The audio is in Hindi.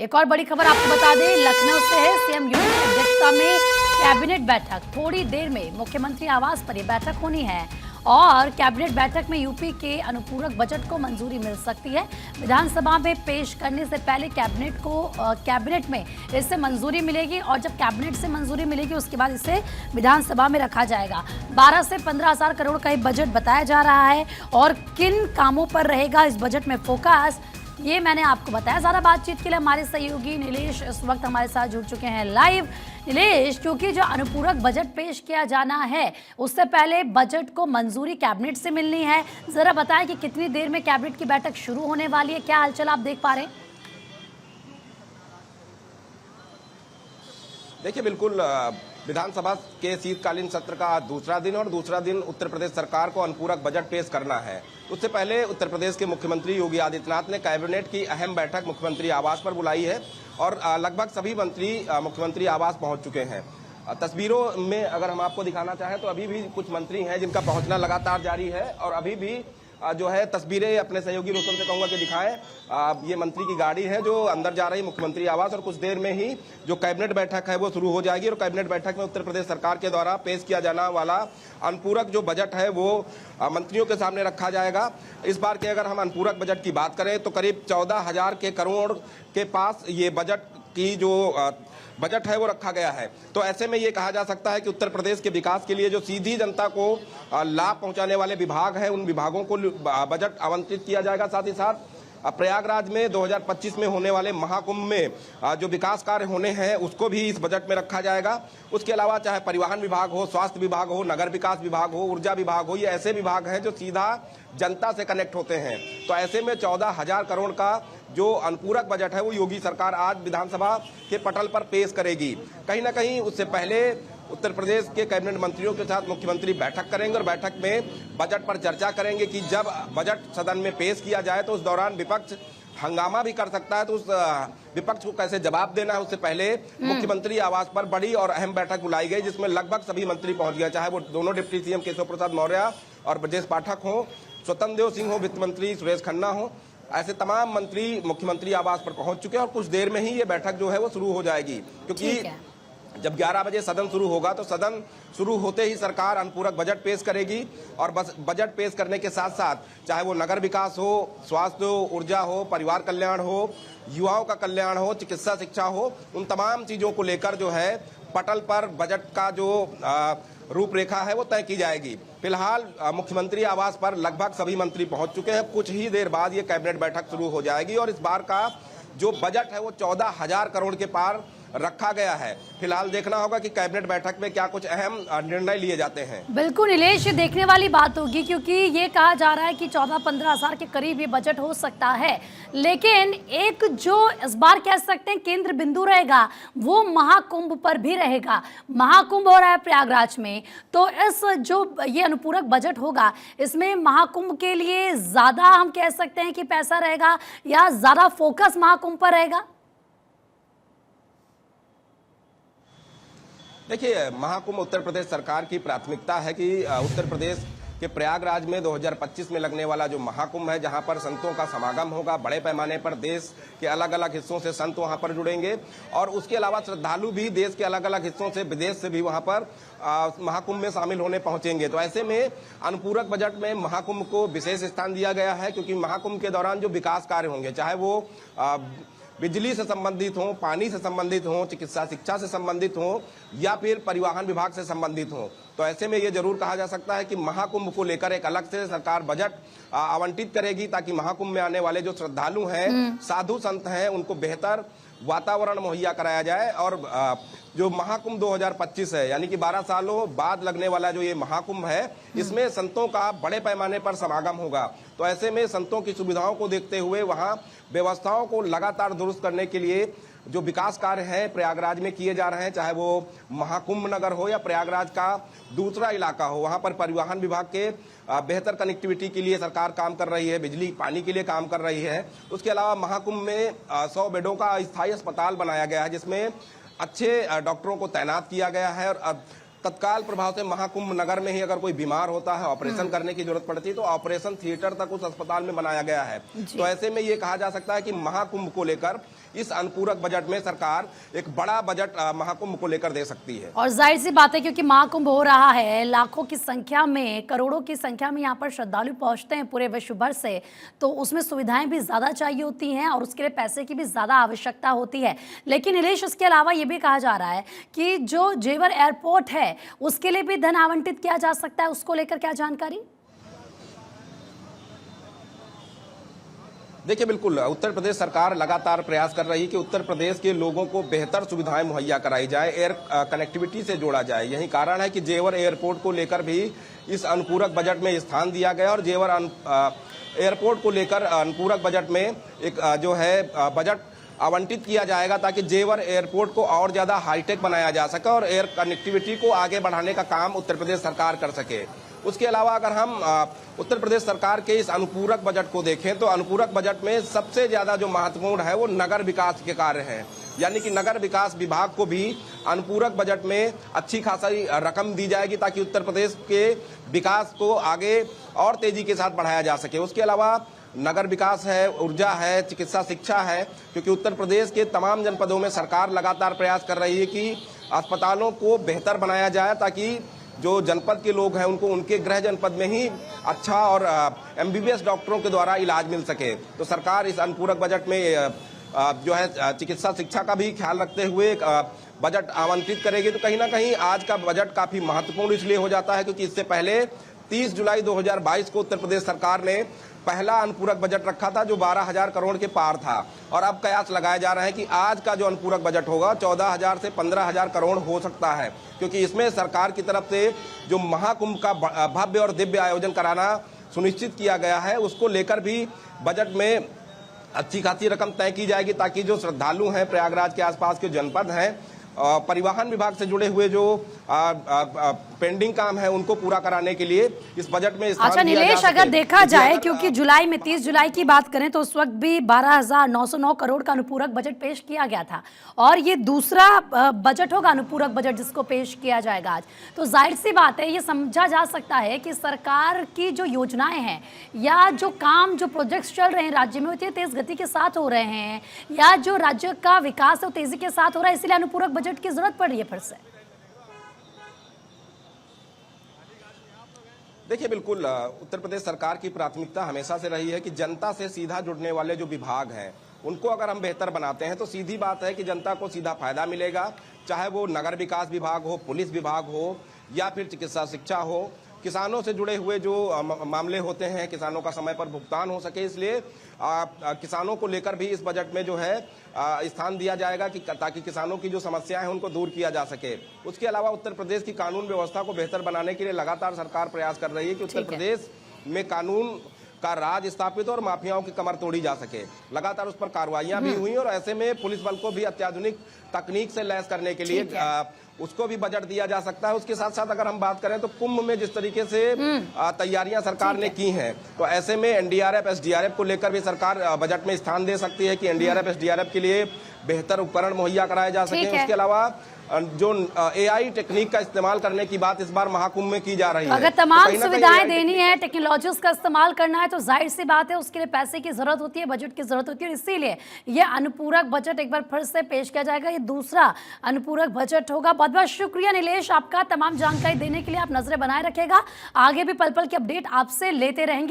एक और बड़ी खबर आपको बता दें, लखनऊ से है। सीएम योगी की अध्यक्षता में कैबिनेट बैठक, थोड़ी देर में मुख्यमंत्री आवास पर यह बैठक होनी है और कैबिनेट बैठक में यूपी के अनुपूरक बजट को मंजूरी मिल सकती है। विधानसभा में पेश करने से पहले कैबिनेट में इससे मंजूरी मिलेगी और जब कैबिनेट से मंजूरी मिलेगी उसके बाद इसे विधानसभा में रखा जाएगा। 12 से 15 हजार करोड़ का ये बजट बताया जा रहा है और किन कामों पर रहेगा इस बजट में फोकस, ये मैंने आपको बताया। ज़्यादा बातचीत के लिए हमारे सहयोगी नीलेश इस वक्त हमारे साथ जुड़ चुके हैं लाइव। नीलेश, क्योंकि जो अनुपूरक बजट पेश किया जाना है उससे पहले बजट को मंजूरी कैबिनेट से मिलनी है, जरा बताएं कि कितनी देर में कैबिनेट की बैठक शुरू होने वाली है, क्या हलचल आप देख पा रहे हैं? देखिए, बिल्कुल विधानसभा के शीतकालीन सत्र का दूसरा दिन और दूसरा दिन उत्तर प्रदेश सरकार को अनुपूरक बजट पेश करना है। उससे पहले उत्तर प्रदेश के मुख्यमंत्री योगी आदित्यनाथ ने कैबिनेट की अहम बैठक मुख्यमंत्री आवास पर बुलाई है और लगभग सभी मंत्री मुख्यमंत्री आवास पहुंच चुके हैं। तस्वीरों में अगर हम आपको दिखाना चाहें तो अभी भी कुछ मंत्री हैं जिनका पहुंचना लगातार जारी है और अभी भी जो है तस्वीरें अपने सहयोगी रोशन से कहूंगा कि दिखाएं। ये मंत्री की गाड़ी है जो अंदर जा रही है मुख्यमंत्री आवास और कुछ देर में ही जो कैबिनेट बैठक है वो शुरू हो जाएगी और कैबिनेट बैठक में उत्तर प्रदेश सरकार के द्वारा पेश किया जाने वाला अनुपूरक जो बजट है वो मंत्रियों के सामने रखा जाएगा। इस बार के अगर हम अनुपूरक बजट की बात करें तो करीब 14,000 के करोड़ के पास ये बजट की जो बजट है वो रखा गया है। तो ऐसे में ये कहा जा सकता है कि उत्तर प्रदेश के विकास के लिए जो सीधी जनता को लाभ पहुंचाने वाले विभाग हैं उन विभागों को बजट आवंटित किया जाएगा। साथ ही साथ प्रयागराज में 2025 में होने वाले महाकुंभ में जो विकास कार्य होने हैं उसको भी इस बजट में रखा जाएगा। उसके अलावा चाहे परिवहन विभाग हो, स्वास्थ्य विभाग हो, नगर विकास विभाग हो, ऊर्जा विभाग हो, ये ऐसे विभाग हैं जो सीधा जनता से कनेक्ट होते हैं। तो ऐसे में 14,000 करोड़ का जो अनुपूरक बजट है वो योगी सरकार आज विधानसभा के पटल पर पेश करेगी। कहीं ना कहीं उससे पहले उत्तर प्रदेश के कैबिनेट मंत्रियों के साथ मुख्यमंत्री बैठक करेंगे और बैठक में बजट पर चर्चा करेंगे कि जब बजट सदन में पेश किया जाए तो उस दौरान विपक्ष हंगामा भी कर सकता है, तो उस विपक्ष को कैसे जवाब देना है। उससे पहले मुख्यमंत्री आवास पर बड़ी और अहम बैठक बुलाई गई जिसमें लगभग सभी मंत्री पहुंच गए, चाहे वो दोनों डिप्टी सीएम केशव प्रसाद मौर्य और ब्रजेश पाठक हो, स्वतंत्र देव सिंह हो, वित्त मंत्री सुरेश खन्ना हो, ऐसे तमाम मंत्री मुख्यमंत्री आवास पर पहुंच चुके हैं और कुछ देर में ही ये बैठक जो है वो शुरू हो जाएगी। क्योंकि जब 11 बजे सदन शुरू होगा तो सदन शुरू होते ही सरकार अनुपूरक बजट पेश करेगी और बस बजट पेश करने के साथ साथ चाहे वो नगर विकास हो, स्वास्थ्य हो, ऊर्जा हो, परिवार कल्याण हो, युवाओं का कल्याण हो, चिकित्सा शिक्षा हो, उन तमाम चीजों को लेकर जो है पटल पर बजट का जो रूपरेखा है वो तय की जाएगी। फिलहाल मुख्यमंत्री आवास पर लगभग सभी मंत्री पहुंच चुके हैं। कुछ ही देर बाद ये कैबिनेट बैठक शुरू हो जाएगी और इस बार का जो बजट है वो 14,000 करोड़ के पार रखा गया है। फिलहाल देखना होगा कि कैबिनेट बैठक में क्या कुछ अहम निर्णय लिए जाते हैं। बिल्कुल नीलेश, देखने वाली बात होगी क्योंकि ये कहा जा रहा है कि 14-15 हजार के करीब ये बजट हो सकता है, लेकिन एक जो इस बार कह सकते हैं केंद्र बिंदु रहेगा वो महाकुंभ पर भी रहेगा। महाकुंभ हो रहा है प्रयागराज में, तो इस जो ये अनुपूरक बजट होगा इसमें महाकुंभ के लिए ज्यादा हम कह सकते हैं कि पैसा रहेगा या ज्यादा फोकस महाकुंभ पर रहेगा? देखिए, महाकुंभ उत्तर प्रदेश सरकार की प्राथमिकता है कि उत्तर प्रदेश के प्रयागराज में 2025 में लगने वाला जो महाकुंभ है, जहां पर संतों का समागम होगा, बड़े पैमाने पर देश के अलग अलग हिस्सों से संत वहां पर जुड़ेंगे और उसके अलावा श्रद्धालु भी देश के अलग अलग हिस्सों से, विदेश से भी वहां पर महाकुंभ में शामिल होने पहुंचेंगे। तो ऐसे में अनुपूरक बजट में महाकुंभ को विशेष स्थान दिया गया है क्योंकि महाकुंभ के दौरान जो विकास कार्य होंगे, चाहे वो बिजली से संबंधित हो, पानी से संबंधित हो, चिकित्सा शिक्षा से संबंधित हो या फिर परिवहन विभाग से संबंधित हो, तो ऐसे में ये जरूर कहा जा सकता है कि महाकुंभ को लेकर एक अलग से सरकार बजट आवंटित करेगी ताकि महाकुंभ में आने वाले जो श्रद्धालु हैं, साधु संत हैं, उनको बेहतर वातावरण मुहैया कराया जाए और जो महाकुंभ 2025 है यानी कि 12 सालों बाद लगने वाला जो ये महाकुंभ है, इसमें संतों का बड़े पैमाने पर समागम होगा। तो ऐसे में संतों की सुविधाओं को देखते हुए वहां व्यवस्थाओं को लगातार दुरुस्त करने के लिए जो विकास कार्य हैं प्रयागराज में किए जा रहे हैं, चाहे वो महाकुंभ नगर हो या प्रयागराज का दूसरा इलाका हो, वहां पर परिवहन विभाग के बेहतर कनेक्टिविटी के लिए सरकार काम कर रही है, बिजली पानी के लिए काम कर रही है। उसके अलावा महाकुंभ में 100 बेडों का स्थायी अस्पताल बनाया गया है जिसमें अच्छे डॉक्टरों को तैनात किया गया है और तत्काल प्रभाव से महाकुंभ नगर में ही अगर कोई बीमार होता है, ऑपरेशन करने की जरूरत पड़ती है, तो ऑपरेशन थिएटर तक उस अस्पताल में बनाया गया है। तो ऐसे में ये कहा जा सकता है कि महाकुंभ को लेकर इस अनुपूरक बजट में सरकार एक बड़ा बजट महाकुंभ को लेकर दे सकती है। और जाहिर सी बात है, क्योंकि महाकुंभ हो रहा है, लाखों की संख्या में, करोड़ों की संख्या में यहाँ पर श्रद्धालु पहुंचते हैं पूरे विश्व भर से, तो उसमें सुविधाएं भी ज्यादा चाहिए होती हैं और उसके लिए पैसे की भी ज्यादा आवश्यकता होती है। लेकिन नीलेश, इसके अलावा ये भी कहा जा रहा है कि जो जेवर एयरपोर्ट है उसके लिए भी धन आवंटित किया जा सकता है, उसको लेकर क्या जानकारी? देखिए, बिल्कुल उत्तर प्रदेश सरकार लगातार प्रयास कर रही है कि उत्तर प्रदेश के लोगों को बेहतर सुविधाएं मुहैया कराई जाए, एयर कनेक्टिविटी से जोड़ा जाए। यही कारण है कि जेवर एयरपोर्ट को लेकर भी इस अनुपूरक बजट में स्थान दिया गया और जेवर एयरपोर्ट को लेकर अनुपूरक बजट में एक जो है बजट आवंटित किया जाएगा ताकि जेवर एयरपोर्ट को और ज्यादा हाईटेक बनाया जा सके और एयर कनेक्टिविटी को आगे बढ़ाने का काम उत्तर प्रदेश सरकार कर सके। उसके अलावा अगर हम उत्तर प्रदेश सरकार के इस अनुपूरक बजट को देखें तो अनुपूरक बजट में सबसे ज्यादा जो महत्वपूर्ण है वो नगर विकास के कार्य हैं, यानी कि नगर विकास विभाग को भी अनुपूरक बजट में अच्छी खासी रकम दी जाएगी ताकि उत्तर प्रदेश के विकास को आगे और तेजी के साथ बढ़ाया जा सके। उसके अलावा नगर विकास है, ऊर्जा है, चिकित्सा शिक्षा है, क्योंकि उत्तर प्रदेश के तमाम जनपदों में सरकार लगातार प्रयास कर रही है कि अस्पतालों को बेहतर बनाया जाए ताकि जो जनपद के लोग हैं उनको उनके गृह जनपद में ही अच्छा और एमबीबीएस डॉक्टरों के द्वारा इलाज मिल सके। तो सरकार इस अनुपूरक बजट में जो है चिकित्सा शिक्षा का भी ख्याल रखते हुए बजट आवंटित करेगी। तो कहीं ना कहीं आज का बजट काफी महत्वपूर्ण इसलिए हो जाता है क्योंकि इससे पहले 30 जुलाई 2022 को उत्तर प्रदेश सरकार ने पहला अनुपूरक बजट रखा था जो 12,000 करोड़ के पार था और अब कयास लगाए जा रहे हैं कि आज का जो अनुपूरक बजट होगा 14,000 से 15,000 करोड़ हो सकता है, क्योंकि इसमें सरकार की तरफ से जो महाकुंभ का भव्य और दिव्य आयोजन कराना सुनिश्चित किया गया है उसको लेकर भी बजट में अच्छी खासी रकम तय की जाएगी ताकि जो श्रद्धालु हैं, प्रयागराज के आसपास के जनपद हैं, परिवहन विभाग से जुड़े हुए जो पेंडिंग काम है उनको पूरा कराने के लिए इस बजट में स्थान अच्छा दिया जा नीलेश, सके। अगर देखा जाए क्योंकि जुलाई में 30 जुलाई की बात करें तो उस वक्त भी 12,909 करोड़ का अनुपूरक बजट पेश किया गया था और ये दूसरा बजट होगा अनुपूरक बजट जिसको पेश किया जाएगा आज। तो जाहिर सी बात है, ये समझा जा सकता है कि सरकार की जो योजनाएं हैं या जो काम, जो प्रोजेक्ट्स चल रहे हैं राज्य में, वो तेज गति के साथ हो रहे हैं या जो राज्य का विकास है वो तेजी के साथ हो रहा है, इसलिए अनुपूरक बजट की जरूरत पड़ रही है फिर से। देखिए, बिल्कुल उत्तर प्रदेश सरकार की प्राथमिकता हमेशा से रही है कि जनता से सीधा जुड़ने वाले जो विभाग हैं उनको अगर हम बेहतर बनाते हैं तो सीधी बात है कि जनता को सीधा फायदा मिलेगा, चाहे वो नगर विकास विभाग हो, पुलिस विभाग हो या फिर चिकित्सा शिक्षा हो। किसानों से जुड़े हुए जो मामले होते हैं, किसानों का समय पर भुगतान हो सके, इसलिए किसानों को लेकर भी इस बजट में जो है स्थान दिया जाएगा कि ताकि किसानों की जो समस्याएं हैं उनको दूर किया जा सके। उसके अलावा उत्तर प्रदेश की कानून व्यवस्था को बेहतर बनाने के लिए लगातार सरकार प्रयास कर रही है कि उत्तर प्रदेश में कानून का राज स्थापित और माफियाओं की कमर तोड़ी जा सके। लगातार उस पर कार्रवाइयां भी हुई और ऐसे में पुलिस बल को भी अत्याधुनिक तकनीक से लैस करने के लिए उसको भी बजट दिया जा सकता है। उसके साथ साथ अगर हम बात करें तो कुंभ में जिस तरीके से तैयारियां सरकार ने की हैं, तो ऐसे में एनडीआरएफ, एसडीआरएफ को लेकर भी सरकार बजट में स्थान दे सकती है कि एनडीआरएफ, एसडीआरएफ के लिए बेहतर उपकरण मुहैया कराए जा सके। उसके अलावा जो एआई टेक्निक का इस्तेमाल करने की बात इस बार महाकुंभ में की जा रही है। अगर तमाम सुविधाएं देनी है, टेक्नोलॉजीज का इस्तेमाल करना है तो जाहिर सी बात है उसके लिए पैसे की जरूरत होती है, बजट की जरूरत होती है और इसीलिए यह अनुपूरक बजट एक बार फिर से पेश किया जाएगा। ये दूसरा अनुपूरक बजट होगा। बहुत बहुत शुक्रिया नीलेश आपका तमाम जानकारी देने के लिए। आप नजरें बनाए रखेगा, आगे भी पल पल की अपडेट आपसे लेते रहेंगे।